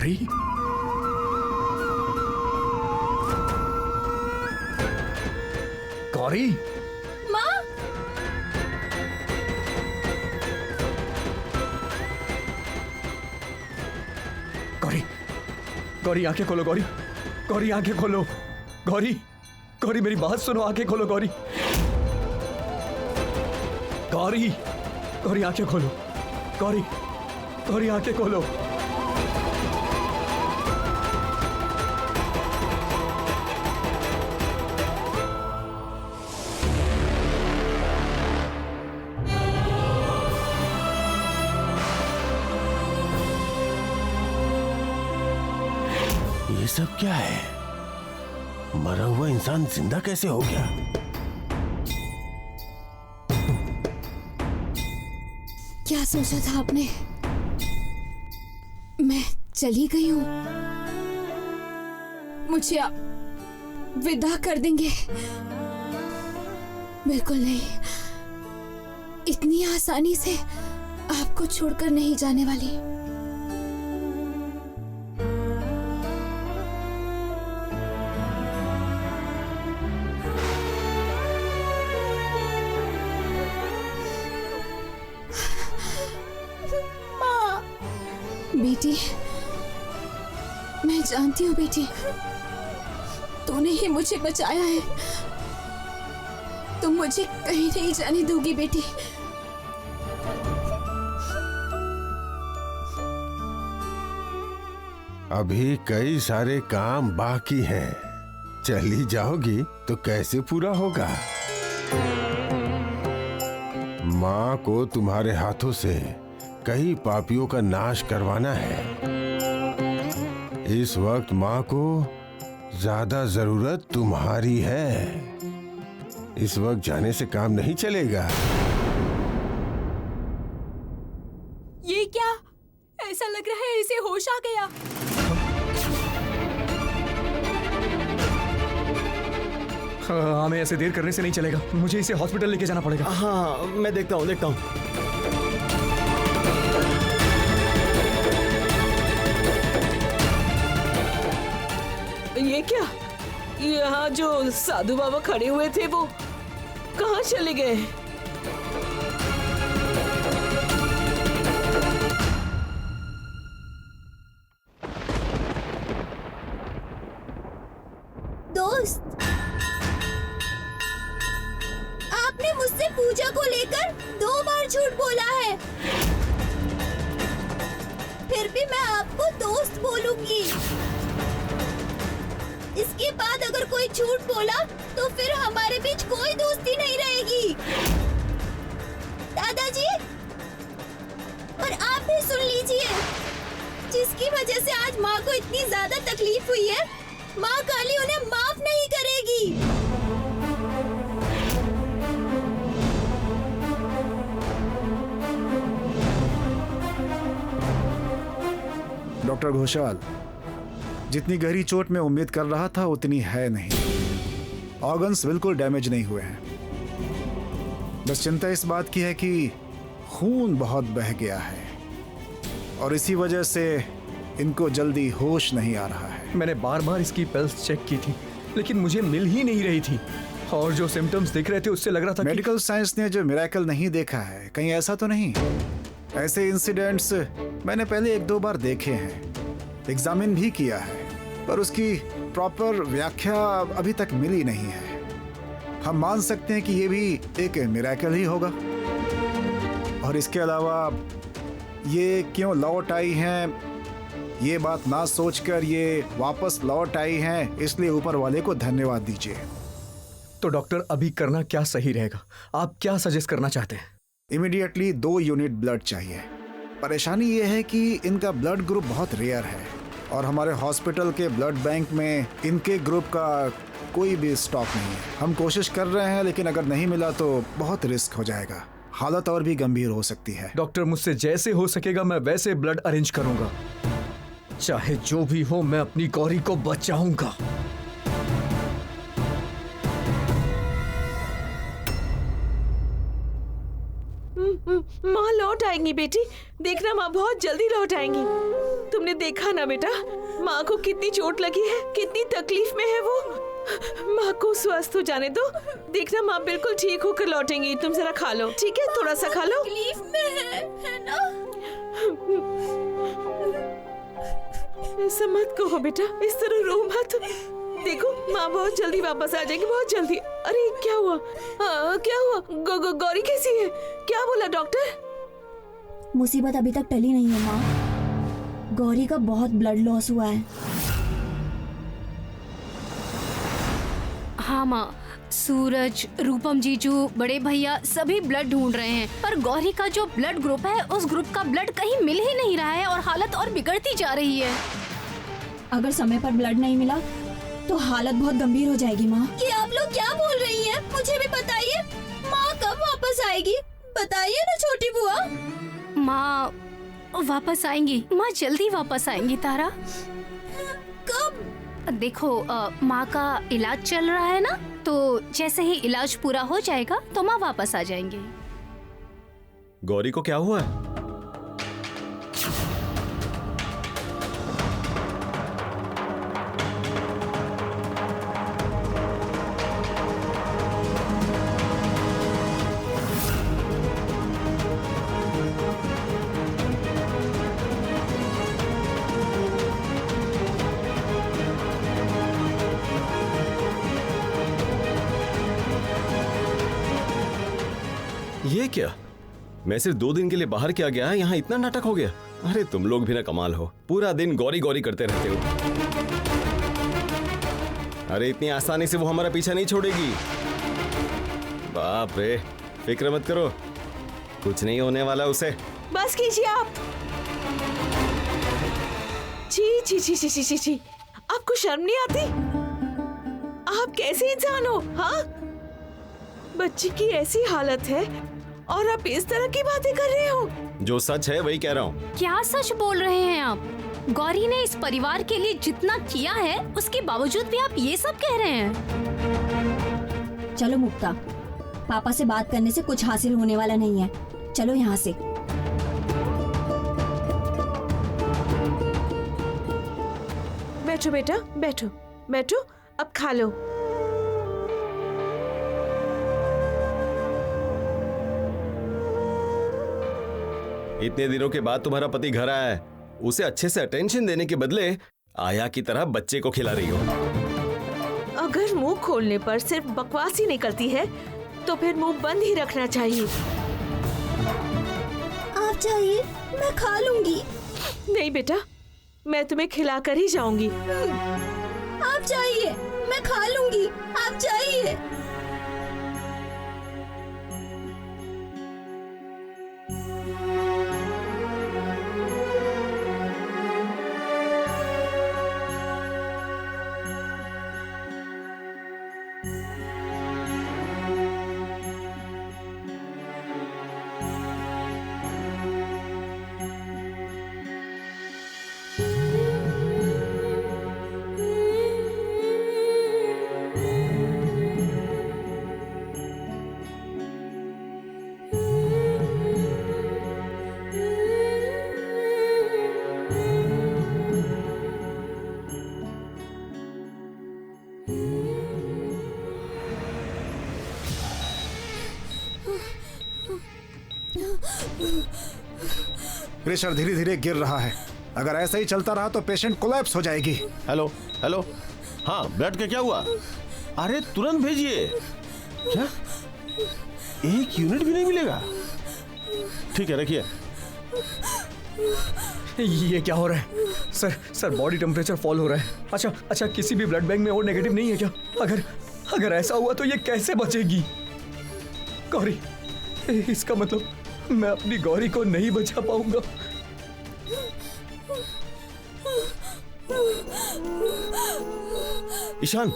गौरी, गौरी, माँ, गौरी, गौरी आंखें खोलो गौरी, गौरी आंखें खोलो, गौरी, गौरी मेरी बात सुनो, आंखें खोलो गौरी, गौरी, गौरी आंखें खोलो, गौरी, गौरी आंखें खोलो। ये सब क्या है? मरा हुआ इंसान जिंदा कैसे हो गया? क्या सोचा था आपने? मैं चली गई हूँ, मुझे आप विदा कर देंगे? बिल्कुल नहीं, इतनी आसानी से आपको छोड़कर नहीं जाने वाली। बेटी, मैं जानती हूँ बेटी, तूने ही मुझे बचाया है। तुम मुझे कहीं नहीं जाने दोगी बेटी। अभी कई सारे काम बाकी हैं। चली जाओगी तो कैसे पूरा होगा? माँ को तुम्हारे हाथों से कई पापियों का नाश करवाना है। इस वक्त माँ को ज्यादा जरूरत तुम्हारी है। इस वक्त जाने से काम नहीं चलेगा। ये क्या? ऐसा लग रहा है इसे होश आ गया। हमें ऐसे देर करने से नहीं चलेगा, मुझे इसे हॉस्पिटल लेके जाना पड़ेगा। हाँ, मैं देखता हूँ। ये क्या? यहाँ जो साधु बाबा खड़े हुए थे वो कहाँ चले गए? दोस्त, आपने मुझसे पूजा को लेकर 2 बार झूठ बोला है, फिर भी मैं आपको दोस्त बोलूंगी। इसके बाद अगर कोई झूठ बोला तो फिर हमारे बीच कोई दोस्ती नहीं रहेगी। दादाजी, और आप भी सुन लीजिए, जिसकी वजह से आज माँ को इतनी ज्यादा तकलीफ हुई है, माँ काली उन्हें माफ नहीं करेगी। डॉक्टर घोषाल, जितनी गहरी चोट मैं उम्मीद कर रहा था उतनी है नहीं। ऑर्गन्स बिल्कुल डैमेज नहीं हुए हैं। बस चिंता इस बात की है कि खून बहुत बह गया है और इसी वजह से इनको जल्दी होश नहीं आ रहा है। मैंने बार बार इसकी पल्स चेक की थी, लेकिन मुझे मिल ही नहीं रही थी और जो सिम्टम्स दिख रहे थे उससे लग रहा था मेडिकल साइंस ने जो मिरेकल नहीं देखा है, कहीं ऐसा तो नहीं? ऐसे इंसिडेंट्स मैंने पहले 1-2 बार देखे हैं, एग्जामिन भी किया है, पर उसकी प्रॉपर व्याख्या अभी तक मिली नहीं है। हम मान सकते हैं कि ये भी एक मिरेकल ही होगा। और इसके अलावा ये क्यों लौट आई हैं, ये बात ना सोचकर ये वापस लौट आई हैं, इसलिए ऊपर वाले को धन्यवाद दीजिए। तो डॉक्टर, अभी करना क्या सही रहेगा? आप क्या सजेस्ट करना चाहते हैं? इमीडिएटली 2 यूनिट ब्लड चाहिए। परेशानी ये है कि इनका ब्लड ग्रुप बहुत रेयर है और हमारे हॉस्पिटल के ब्लड बैंक में इनके ग्रुप का कोई भी स्टॉक नहीं है। हम कोशिश कर रहे हैं, लेकिन अगर नहीं मिला तो बहुत रिस्क हो जाएगा, हालत और भी गंभीर हो सकती है। डॉक्टर, मुझसे जैसे हो सकेगा मैं वैसे ब्लड अरेंज करूंगा। चाहे जो भी हो, मैं अपनी गौरी को बचाऊंगा। माँ लौट आएंगी बेटी, देखना माँ बहुत जल्दी लौट आएंगी। तुमने देखा ना बेटा, माँ को कितनी चोट लगी है, कितनी तकलीफ में है वो। माँ को स्वस्थ हो जाने दो, देखना माँ बिल्कुल ठीक होकर लौटेंगी। तुम जरा खा लो, ठीक है? थोड़ा सा खा लो। तकलीफ में है ना? ऐसा मत कहो बेटा, इस तरह रो मत। देखो माँ बहुत जल्दी वापस आ जाएगी, बहुत जल्दी। अरे क्या हुआ? क्या हुआ? गौरी कैसी है? क्या बोला डॉक्टर? मुसीबत अभी तक टली नहीं है माँ। गौरी का बहुत ब्लड लॉस हुआ है। हाँ माँ, सूरज, रूपम जीजू, बड़े भैया सभी ब्लड ढूंढ रहे हैं, पर गौरी का जो ब्लड ग्रुप है उस ग्रुप का ब्लड कहीं मिल ही नहीं रहा है और हालत और बिगड़ती जा रही है। अगर समय पर ब्लड नहीं मिला तो हालत बहुत गंभीर हो जाएगी माँ। ये आप लोग क्या बोल रही हैं? मुझे भी बताइए, माँ कब वापस आएगी? बताइए ना छोटी बुआ। माँ वापस आएंगी, माँ जल्दी वापस आएंगी तारा। कब? देखो माँ का इलाज चल रहा है ना, तो जैसे ही इलाज पूरा हो जाएगा तो माँ वापस आ जाएंगे। गौरी को क्या हुआ है? ये क्या? मैं सिर्फ 2 दिन के लिए बाहर क्या गया, यहाँ इतना नाटक हो गया। अरे तुम लोग भी ना कमाल हो, पूरा दिन गौरी गौरी करते रहते हो। अरे इतनी आसानी से वो हमारा पीछा नहीं छोड़ेगी। बाप रे, फिक्र मत करो, कुछ नहीं होने वाला उसे। बस कीजिए आप। छी छी छी छी छी छी छी, आपको शर्म नहीं आती? आप कैसे इंसान हो? हाँ, बच्ची की ऐसी हालत है और आप इस तरह की बातें कर रहे हो। जो सच है वही कह रहा हूँ। क्या सच बोल रहे हैं आप? गौरी ने इस परिवार के लिए जितना किया है उसके बावजूद भी आप ये सब कह रहे हैं। चलो मुक्ता, पापा से बात करने से कुछ हासिल होने वाला नहीं है। चलो यहाँ से। बैठो बेटा, बैठो बैठो, अब खा लो। इतने दिनों के बाद तुम्हारा पति घर आया है, उसे अच्छे से अटेंशन देने के बदले आया की तरह बच्चे को खिला रही हो। अगर मुंह खोलने पर सिर्फ बकवास ही निकलती है तो फिर मुंह बंद ही रखना चाहिए। आप चाहिए, मैं खा लूंगी। नहीं बेटा, मैं तुम्हें खिला कर ही जाऊंगी। आप चाहिए, मैं खा लूंगी। आप चाहिए। प्रेशर धीरे धीरे गिर रहा है। अगर ऐसा ही चलता रहा तो पेशेंट कोलैप्स हो जाएगी। हेलो हेलो, हाँ ब्लड का क्या हुआ? अरे तुरंत भेजिए। क्या 1 यूनिट भी नहीं मिलेगा? ठीक है, रखिए। ये क्या हो रहा है? सर बॉडी टेम्परेचर फॉल हो रहा है। अच्छा, किसी भी ब्लड बैंक में और नेगेटिव नहीं है क्या? अगर ऐसा हुआ तो ये कैसे बचेगी? गौरी, इसका मतलब मैं अपनी गौरी को नहीं बचा पाऊंगा। ईशान,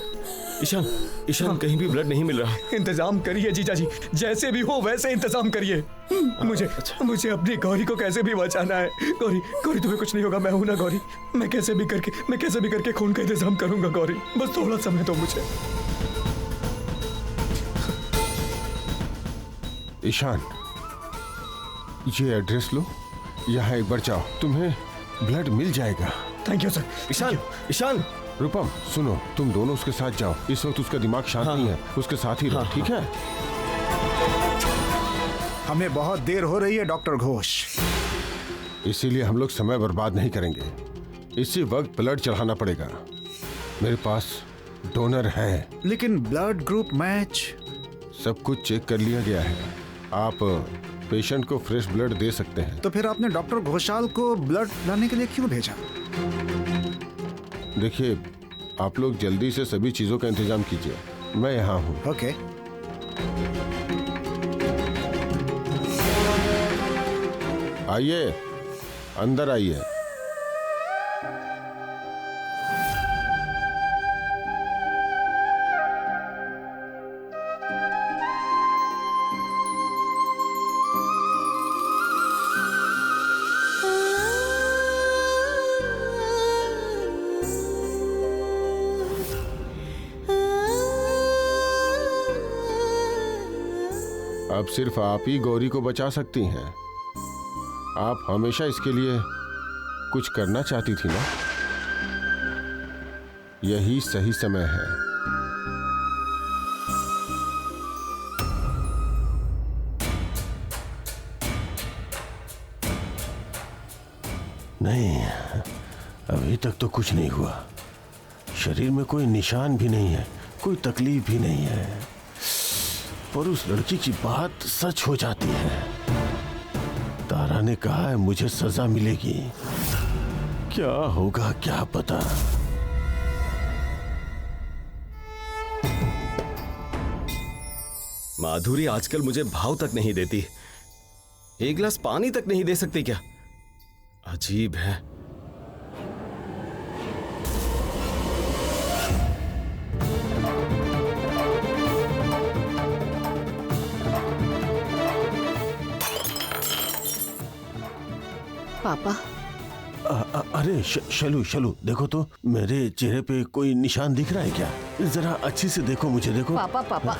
कहीं भी ब्लड नहीं मिल रहा। इंतजाम करिए जीजा जी, जैसे भी हो वैसे इंतजाम करिए। मुझे अपनी गौरी को कैसे भी बचाना है। गौरी तुम्हें कुछ नहीं होगा, मैं हूं ना गौरी। मैं कैसे भी करके खून का इंतजाम करूंगा गौरी, बस थोड़ा समय दो मुझे। ईशान, ये एड्रेस लो, यहाँ एक बार जाओ, तुम्हें ब्लड मिल जाएगा। Thank you sir. Ishan, Ishan, Rupam सुनो, तुम दोनों उसके साथ जाओ। इस वक्त उसका दिमाग शांत नहीं है, उसके साथ ही रहो, ठीक है? हमें बहुत देर हो रही है डॉक्टर घोष। इसीलिए हम लोग समय बर्बाद नहीं करेंगे। इसी वक्त ब्लड चढ़ाना पड़ेगा। मेरे पास डोनर है। लेकिन ब्लड ग्रुप मैच। सब कुछ चेक कर लिया गया है। आप पेशेंट को फ्रेश ब्लड दे सकते हैं। तो फिर आपने डॉक्टर घोषाल को ब्लड लाने के लिए क्यों भेजा? देखिए, आप लोग जल्दी से सभी चीजों का इंतजाम कीजिए, मैं यहाँ हूँ। ओके। आइए, अंदर आइए। अब सिर्फ आप ही गौरी को बचा सकती हैं। आप हमेशा इसके लिए कुछ करना चाहती थी ना? यही सही समय है। नहीं, अभी तक तो कुछ नहीं हुआ। शरीर में कोई निशान भी नहीं है, कोई तकलीफ भी नहीं है। पर उस लड़की की बात सच हो जाती है। तारा ने कहा है मुझे सजा मिलेगी। क्या होगा क्या पता। माधुरी आजकल मुझे भाव तक नहीं देती। एक गिलास पानी तक नहीं दे सकती क्या? अजीब है। पापा, अरे शलू शलू, देखो तो मेरे चेहरे पे कोई निशान दिख रहा है क्या? जरा अच्छी से देखो, मुझे देखो। पापा, पापा,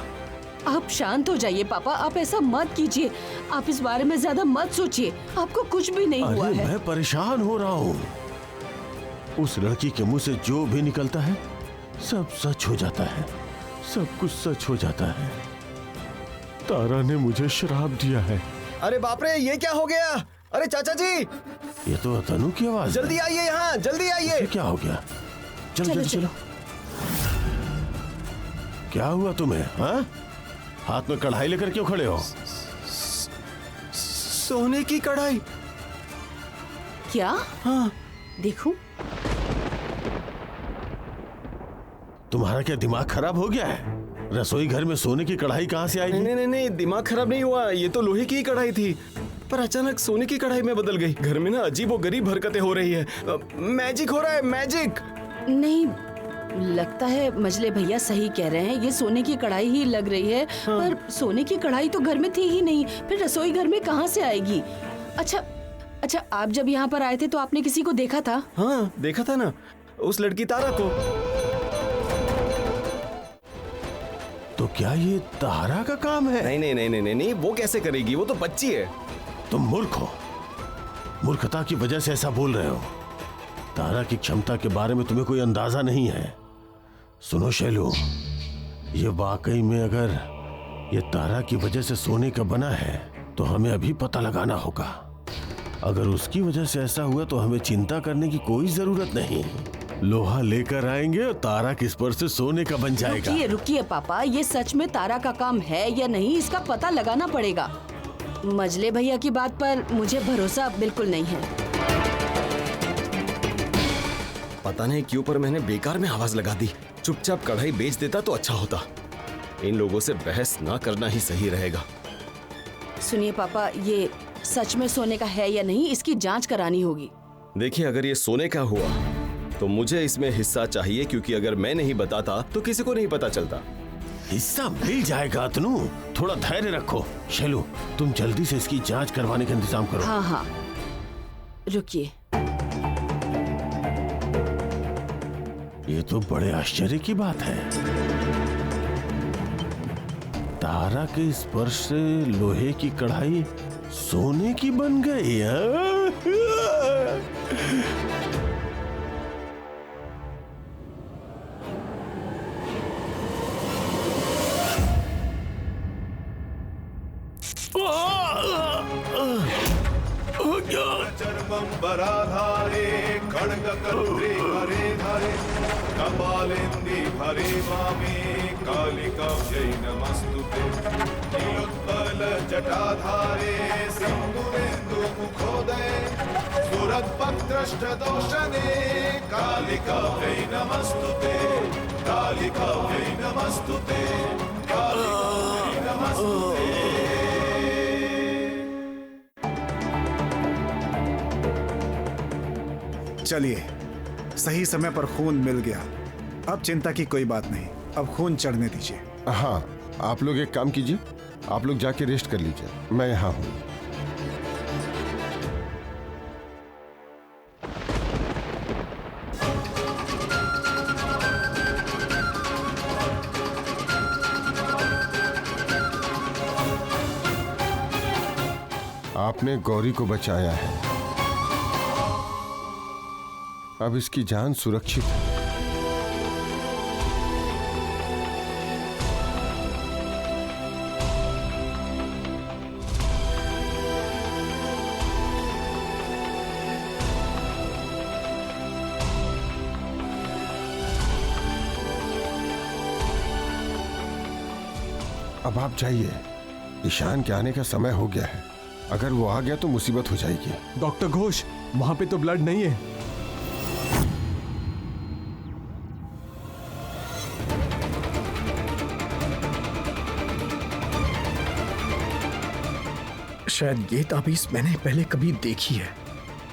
आप शांत हो जाइए। पापा, आप ऐसा मत कीजिए। आप इस बारे में ज्यादा मत सोचिए। आपको कुछ भी नहीं हुआ है। मैं परेशान हो रहा हूँ। उस लड़की के मुंह से जो भी निकलता है सब सच हो जाता है, सब कुछ सच हो जाता है। तारा ने मुझे श्राप दिया है। अरे बाप रे, ये क्या हो गया? अरे चाचा जी, ये तो तनु की आवाज। जल्दी आइए यहाँ, जल्दी आइए। क्या हो गया? चलो चलो, चलो। क्या हुआ तुम्हें? हाँ, हाथ में कढ़ाई लेकर क्यों खड़े हो? सोने की कढ़ाई। क्या? हाँ, देखूं? तुम्हारा क्या दिमाग खराब हो गया है? रसोई घर में सोने की कढ़ाई कहाँ से आई? नहीं नहीं नहीं, दिमाग खराब नहीं हुआ। ये तो लोहे की कढ़ाई थी, पर अचानक सोने की कढ़ाई में बदल गई। घर में ना अजीब और गरीब हरकतें हो रही है। मैजिक हो रहा है, मैजिक। नहीं, लगता है मजले भैया सही कह रहे हैं। ये सोने की कढ़ाई ही लग रही है। हाँ। पर सोने की कढ़ाई तो घर में थी ही नहीं, फिर रसोई घर में कहाँ से आएगी? अच्छा, आप जब यहाँ पर आए थे तो आपने किसी को देखा था? हाँ, देखा था ना, उस लड़की तारा को। तो क्या ये तारा का काम है? नहीं नहीं नहीं नहीं नहीं, वो कैसे करेगी? वो तो बच्ची है। तुम मूर्ख हो। मूर्खता की वजह से ऐसा बोल रहे हो। तारा की क्षमता के बारे में तुम्हें कोई अंदाजा नहीं है। सुनो शैलू, ये वाकई में अगर ये तारा की वजह से सोने का बना है तो हमें अभी पता लगाना होगा। अगर उसकी वजह से ऐसा हुआ तो हमें चिंता करने की कोई जरूरत नहीं। लोहा लेकर आएंगे और तारा के स्पर्श से सोने का बन जाएगा। रुकिए रुकिए पापा, ये सच में तारा का काम है या नहीं, इसका पता लगाना पड़ेगा। मजले भैया की बात पर मुझे भरोसा बिल्कुल नहीं है। पता नहीं क्यों, पर मैंने बेकार में आवाज लगा दी। चुपचाप कढ़ाई बेच देता तो अच्छा होता। इन लोगों से बहस ना करना ही सही रहेगा। सुनिए पापा, ये सच में सोने का है या नहीं, इसकी जांच करानी होगी। देखिए, अगर ये सोने का हुआ तो मुझे इसमें हिस्सा चाहिए, क्योंकि अगर मैं नहीं बताता तो किसी को नहीं पता चलता। हिस्सा मिल जाएगा तनु, थोड़ा धैर्य रखो। शैलू, तुम जल्दी से इसकी जांच करवाने का इंतजाम करो। हाँ हाँ, रुकिए। ये तो बड़े आश्चर्य की बात है। तारा के स्पर्श से लोहे की कढ़ाई सोने की बन गई हाँ? चर्मंबराधारे खड्गकर्त्रे हरे धरे कपालेन्दि हरे वामे कालिकाब्जै नमस्तुते नीलोत्पलजटाधारे सिन्दूरेन्दुमुखोदये सुरद्भद्रष्टदोषणे कालिकाब्जै नमस्तुते कालिकाब्जै नमस्तुते कालिकाब्जै नमस्तुते। चलिए, सही समय पर खून मिल गया। अब चिंता की कोई बात नहीं, अब खून चढ़ने दीजिए। हाँ, आप लोग एक काम कीजिए, आप लोग जाके रेस्ट कर लीजिए, मैं यहाँ हूँ। आपने गौरी को बचाया है, अब इसकी जान सुरक्षित है। अब आप जाइए, ईशान के आने का समय हो गया है। अगर वो आ गया तो मुसीबत हो जाएगी। डॉक्टर घोष, वहां पे तो ब्लड नहीं है। शायद ये ताबीज मैंने पहले कभी देखी है।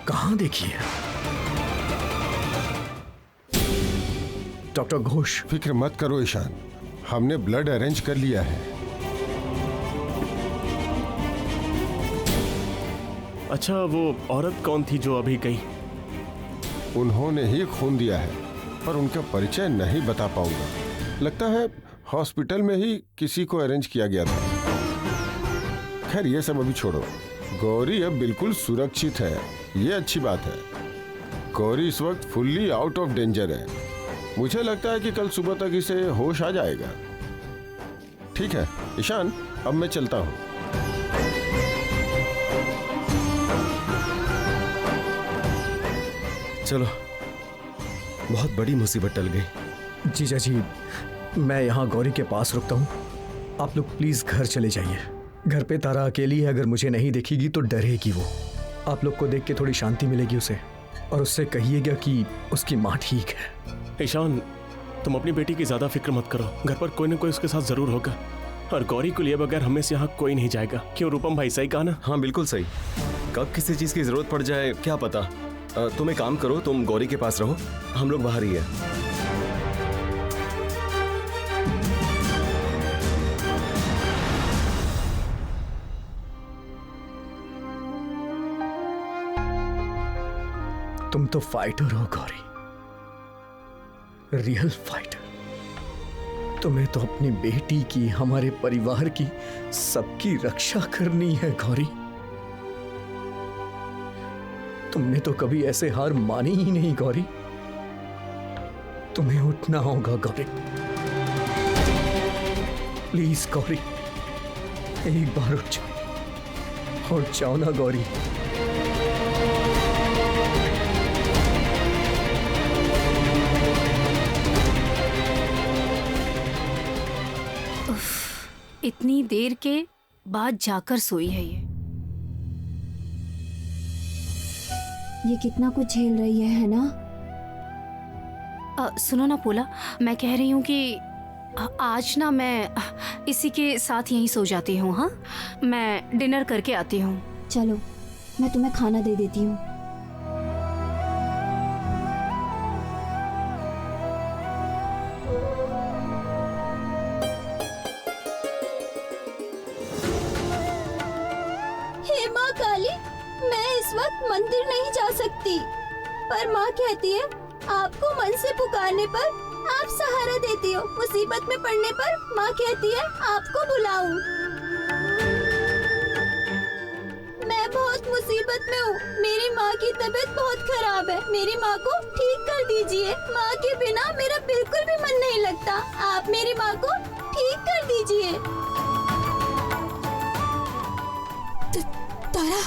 कहाँ देखी है? डॉक्टर घोष, फिक्र मत करो ईशान, हमने ब्लड अरेंज कर लिया है। अच्छा, वो औरत कौन थी जो अभी गई? उन्होंने ही खून दिया है, पर उनका परिचय नहीं बता पाऊंगा। लगता है हॉस्पिटल में ही किसी को अरेंज किया गया था। खैर, ये सब अभी छोड़ो। गौरी अब बिल्कुल सुरक्षित है, ये अच्छी बात है। गौरी इस वक्त फुल्ली आउट ऑफ डेंजर है। मुझे लगता है कि कल सुबह तक इसे होश आ जाएगा। ठीक है ईशान, अब मैं चलता हूँ। चलो, बहुत बड़ी मुसीबत टल गई। जीजा जी, मैं यहाँ गौरी के पास रुकता हूँ। आप लोग प्लीज घर चले जाइए। घर पे तारा अकेली है, अगर मुझे नहीं देखेगी तो डरेगी वो। आप लोग को देख के थोड़ी शांति मिलेगी उसे, और उससे कहिएगा कि उसकी माँ ठीक है। ईशान, तुम अपनी बेटी की ज्यादा फिक्र मत करो। घर पर कोई ना कोई उसके साथ जरूर होगा, और गौरी को लिए बगैर हमें से यहाँ कोई नहीं जाएगा। क्यों रूपम भाई, सही कहा ना? हाँ बिल्कुल सही। कब किसी चीज की जरूरत पड़ जाए क्या पता। तुम एक काम करो, तुम गौरी के पास रहो, हम लोग बाहर ही है। तुम तो फाइटर हो गौरी, रियल फाइटर। तुम्हें तो अपनी बेटी की, हमारे परिवार की, सबकी रक्षा करनी है गौरी। तुमने तो कभी ऐसे हार मानी ही नहीं गौरी। तुम्हें उठना होगा गौरी। प्लीज गौरी, एक बार उठ जाओ, उठ जाओ ना गौरी। इतनी देर के बाद जाकर सोई है ये कितना कुछ झेल रही है ना? सुनो ना पोला, मैं कह रही हूँ कि आज ना मैं इसी के साथ यहीं सो जाती हूँ। हाँ, मैं डिनर करके आती हूँ। चलो, मैं तुम्हें खाना दे देती हूँ। हे माँ काली, मैं इस वक्त मंदिर नहीं जा सकती, पर माँ कहती है आपको मन से पुकारने पर आप सहारा देती हो। मुसीबत में पड़ने पर माँ कहती है आपको बुलाऊं। हालत में हूँ। मेरी माँ की तबीयत बहुत खराब है। मेरी माँ को ठीक कर दीजिए। माँ के बिना मेरा बिल्कुल भी मन नहीं लगता। आप मेरी माँ को ठीक कर दीजिए। तारा,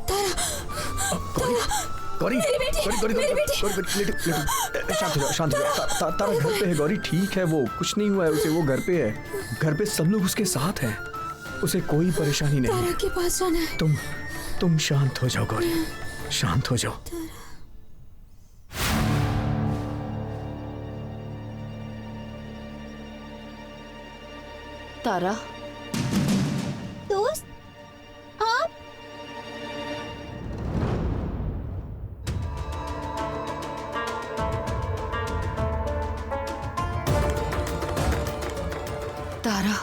तारा, गौरी मेरी बेटी, गौरी मेरी बेटी। शांत हो जाओ, शांत हो जाओ। तारा घर पे है गौरी, ठीक है, वो कुछ नहीं हुआ है उसे, वो घर पे है। घर पे सब लोग उसके साथ हैं, उसे कोई परेशानी नहीं। तारा के पास जाना है। तुम शांत हो जाओ गौरी, शांत हो जाओ। तारा, दोस्त, आप? तारा,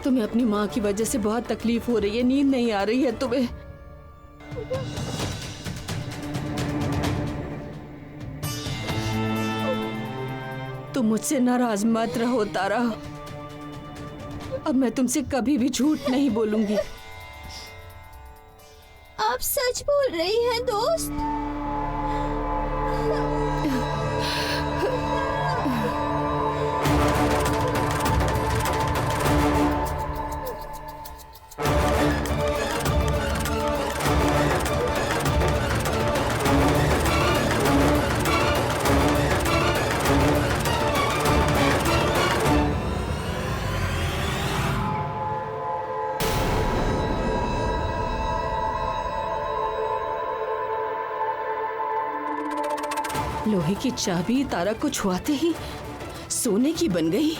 तुम्हें अपनी माँ की वजह से बहुत तकलीफ हो रही है, नींद नहीं आ रही है तुम्हें। तुम मुझसे नाराज मत रहो तारा। अब मैं तुमसे कभी भी झूठ नहीं बोलूंगी। आप सच बोल रही हैं दोस्त? लोहे की चाबी तारा को छुआते ही सोने की बन गई।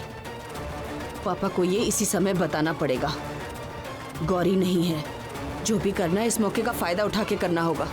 पापा को ये इसी समय बताना पड़ेगा। गौरी नहीं है, जो भी करना है इस मौके का फायदा उठा के करना होगा।